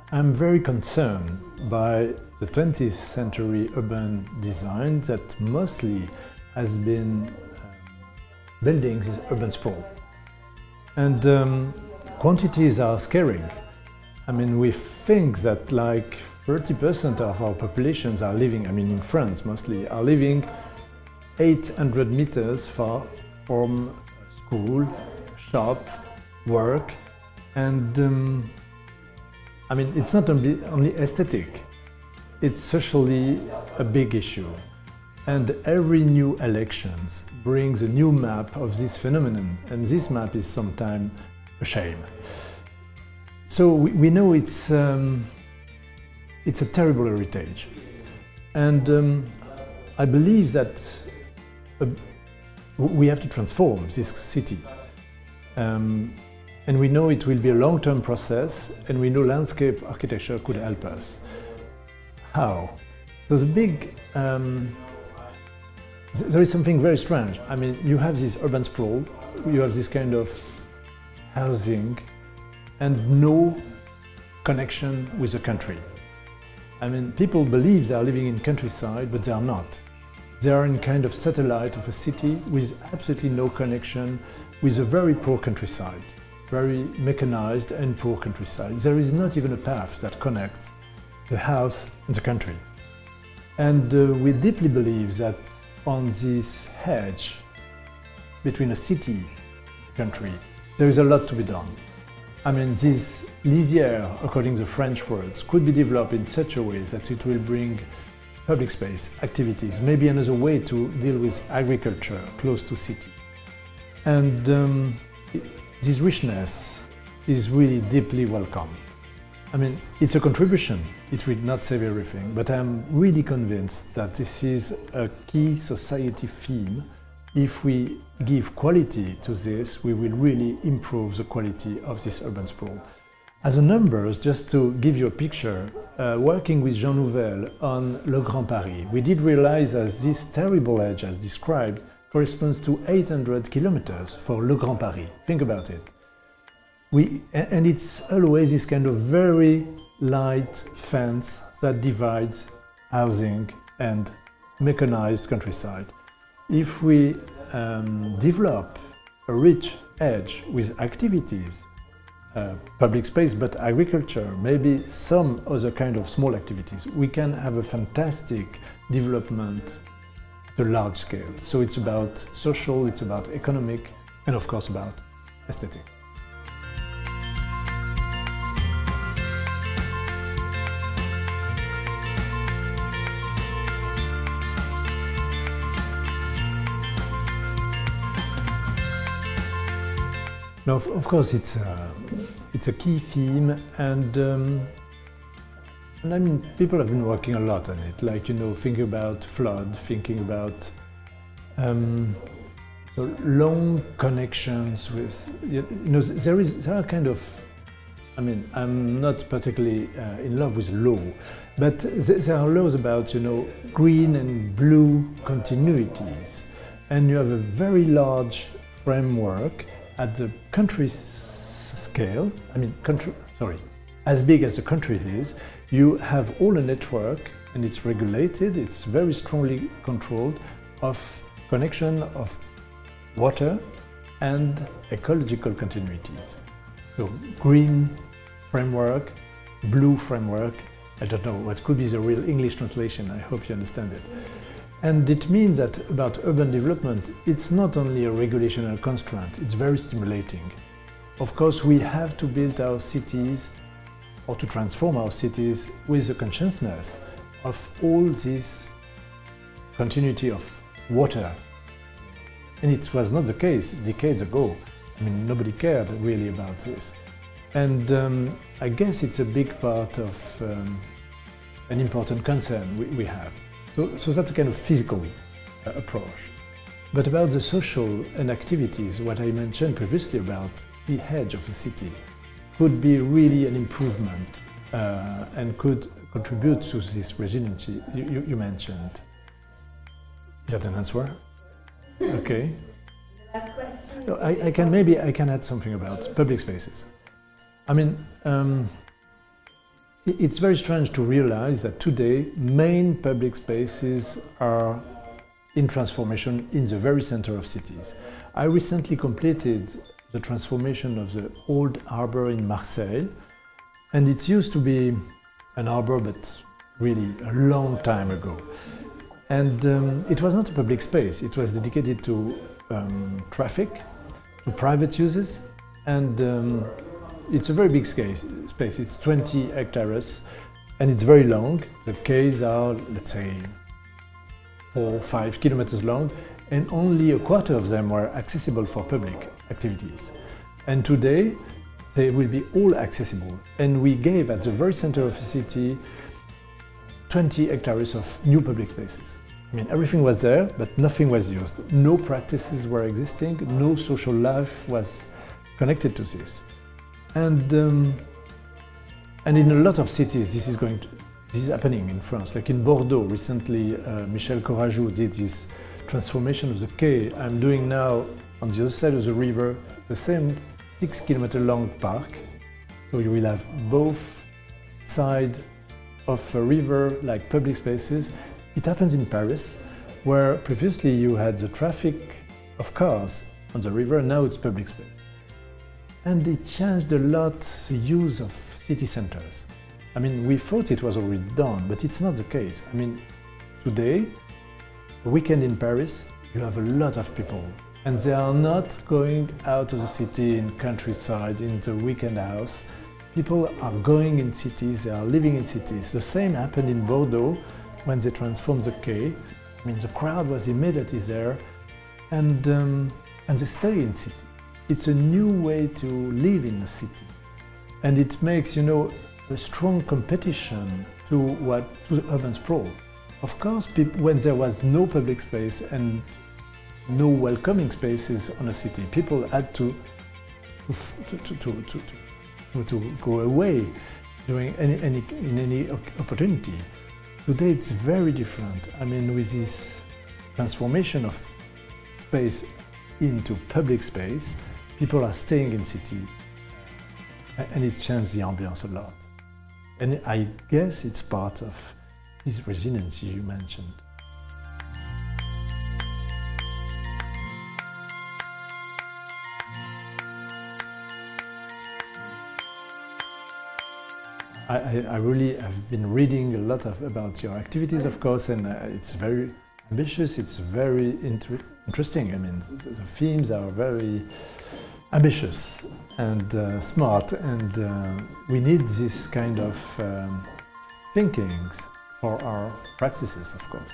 I'm very concerned by the 20th century urban design that mostly has been building this urban sprawl. And quantities are scaring. I mean, we think that like 30% of our populations are living, I mean in France mostly, are living 800 meters far from school, shop, work, and I mean, it's not only aesthetic, it's socially a big issue. And every new elections brings a new map of this phenomenon, and this map is sometimes a shame. So we know it's a terrible heritage. And I believe that we have to transform this city. And we know it will be a long-term process, and we know landscape architecture could help us. How? So there is something very strange. I mean, you have this urban sprawl, you have this kind of housing, and no connection with the country. I mean, people believe they are living in countryside, but they are not. They are in kind of satellite of a city with absolutely no connection with a very poor countryside. Very mechanized and poor countryside. There is not even a path that connects the house and the country. And we deeply believe that on this hedge between a city and the country, there is a lot to be done. I mean, this lisière, according to the French words, could be developed in such a way that it will bring public space, activities, maybe another way to deal with agriculture close to city. And this richness is really deeply welcome. I mean, it's a contribution, it will not save everything, but I'm really convinced that this is a key society theme. If we give quality to this, we will really improve the quality of this urban sprawl. As a numbers, just to give you a picture, working with Jean Nouvel on Le Grand Paris, we did realize that this terrible edge as described corresponds to 800 kilometers for Le Grand Paris. Think about it. And it's always this kind of very light fence that divides housing and mechanized countryside. If we develop a rich edge with activities, public space, but agriculture, maybe some other kind of small activities, we can have a fantastic development at a large scale. So it's about social, it's about economic, and of course about aesthetic. Now, of course, it's a key theme, and I mean, people have been working a lot on it. Like, you know, thinking about flood, thinking about so long connections with, you know, there are kind of, I mean, I'm not particularly in love with law, but there are laws about, you know, green and blue continuities, and you have a very large framework at the country scale, I mean, as big as the country is, you have all a network, and it's regulated, it's very strongly controlled, of connection of water and ecological continuities. So green framework, blue framework, I don't know what could be the real English translation, I hope you understand it. And it means that about urban development, it's not only a regulation and a constraint, it's very stimulating. Of course, we have to build our cities, or to transform our cities, with the consciousness of all this continuity of water. And it was not the case decades ago. I mean, nobody cared really about this. And I guess it's a big part of an important concern we have. So that's a kind of physical approach. But about the social and activities, what I mentioned previously about the edge of a city could be really an improvement and could contribute to this resiliency you mentioned. Is that an answer? Okay. Last question. So I can add something about public spaces. I mean, It's very strange to realize that today main public spaces are in transformation in the very center of cities. I recently completed the transformation of the old harbor in Marseille, and it used to be an harbor, but really a long time ago. And it was not a public space, it was dedicated to traffic, to private uses, and it's a very big space. It's 20 hectares and it's very long. The quays are, let's say, 4 or 5 kilometers long, and only a quarter of them were accessible for public activities. And today they will be all accessible. And we gave at the very center of the city 20 hectares of new public spaces. I mean, everything was there, but nothing was used. No practices were existing, no social life was connected to this. And in a lot of cities, this is happening in France. Like in Bordeaux, recently, Michel Desvigne did this transformation of the quay. I'm doing now, on the other side of the river, the same 6-kilometer long park. So you will have both sides of a river, like public spaces. It happens in Paris, where previously you had the traffic of cars on the river, and now it's public space. And it changed a lot the use of city centers. I mean, we thought it was already done, but it's not the case. I mean, today, a weekend in Paris, you have a lot of people, and they are not going out of the city in countryside, in the weekend house. People are going in cities, they are living in cities. The same happened in Bordeaux when they transformed the quay. I mean, the crowd was immediately there, and they stay in city. It's a new way to live in a city, and it makes, you know, a strong competition to urban sprawl. Of course, when there was no public space and no welcoming spaces on a city, people had to go away during any opportunity. Today it's very different. I mean, with this transformation of space into public space, people are staying in city, and it changed the ambience a lot. And I guess it's part of this resilience you mentioned. I really have been reading a lot about your activities, of course, and it's very ambitious, it's very interesting. I mean, the themes are very ambitious and smart, and we need this kind of thinkings for our practices, of course.